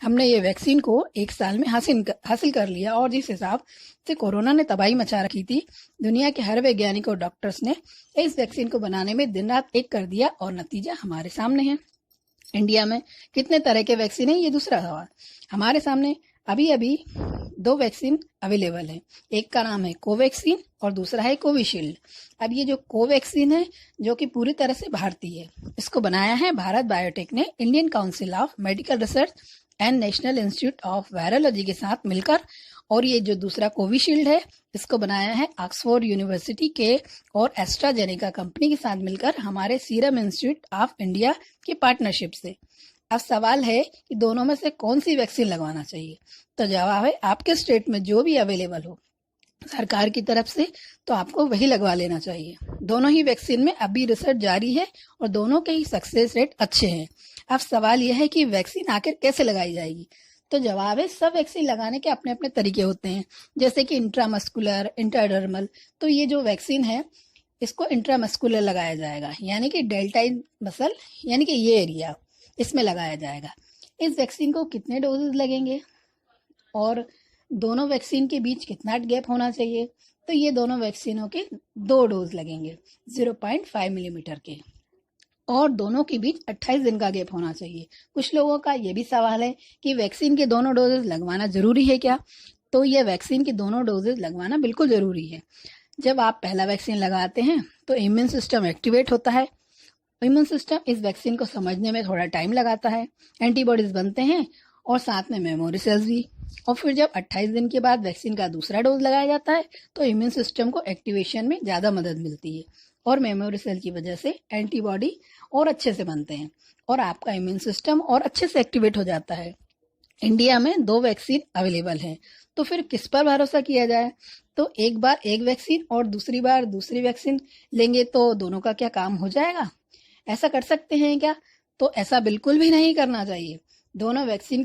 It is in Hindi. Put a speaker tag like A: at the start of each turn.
A: हमने ये वैक्सीन को 1 साल में हासिल कर लिया और जिस हिसाब से कोरोना ने तबाही मचा रखी थी, दुनिया के हर वैज्ञानिक और डॉक्टर्स ने इस वैक्सीन को बनाने में दिन रात एक कर दिया और नतीजा हमारे सामने है। इंडिया में कितने तरह के वैक्सीन है, ये दूसरा सवाल। हमारे सामने अभी अभी 2 वैक्सीन अवेलेबल है। एक का नाम है कोवैक्सीन और दूसरा है कोविशील्ड। अब ये जो कोवैक्सीन है, जो कि पूरी तरह से भारतीय है, इसको बनाया है भारत बायोटेक ने Indian council of medical research and national institute of virology के साथ मिलकर। और ये जो दूसरा कोविशील्ड है, इसको बनाया है ऑक्सफोर्ड यूनिवर्सिटी के और एस्ट्राजेनेका कंपनी के साथ मिलकर हमारे सीरम इंस्टीट्यूट ऑफ इंडिया की पार्टनरशिप से। अब सवाल है कि दोनों में से कौन सी वैक्सीन लगवाना चाहिए। तो जवाब है, आपके स्टेट में जो भी अवेलेबल हो सरकार की तरफ से, तो आपको वही लगवा लेना चाहिए। दोनों ही वैक्सीन में अभी रिसर्च जारी है और दोनों के ही सक्सेस रेट अच्छे हैं। अब सवाल यह है कि वैक्सीन आखिर कैसे लगाई जाएगी। तो जवाब है, सब वैक्सीन लगाने के अपने अपने तरीके होते हैं, जैसे कि इंट्रामस्कुलर, इंट्राडर्मल। तो ये जो वैक्सीन है, इसको इंट्रामस्कुलर लगाया जाएगा, यानी कि डेल्टाइन मसल, यानी कि ये एरिया इसमें लगाया जाएगा। इस वैक्सीन को कितने डोजेज लगेंगे और दोनों वैक्सीन के बीच कितना गैप होना चाहिए। तो ये दोनों वैक्सीनों के 2 डोज लगेंगे 0.5 मिलीमीटर के, और दोनों के बीच 28 दिन का गैप होना चाहिए। कुछ लोगों का ये भी सवाल है कि वैक्सीन के दोनों डोजेज लगवाना जरूरी है क्या। तो ये वैक्सीन के दोनों डोजेज लगवाना बिल्कुल जरूरी है। जब आप पहला वैक्सीन लगाते हैं तो इम्यून सिस्टम एक्टिवेट होता है। इम्यून सिस्टम इस वैक्सीन को समझने में थोड़ा टाइम लगाता है, एंटीबॉडीज बनते हैं और साथ में मेमोरी सेल्स भी। और फिर जब 28 दिन के बाद वैक्सीन का दूसरा डोज लगाया जाता है तो इम्यून सिस्टम को एक्टिवेशन में ज़्यादा मदद मिलती है और मेमोरी सेल की वजह से एंटीबॉडी और अच्छे से बनते हैं और आपका इम्यून सिस्टम और अच्छे से एक्टिवेट हो जाता है। इंडिया में 2 वैक्सीन अवेलेबल हैं, तो फिर किस पर भरोसा किया जाए। तो एक बार एक वैक्सीन और दूसरी बार दूसरी वैक्सीन लेंगे तो दोनों का क्या काम हो जाएगा। ऐसा कर सकते हैं क्या। तो ऐसा बिल्कुल भी नहीं करना चाहिए। दोनों वैक्सीन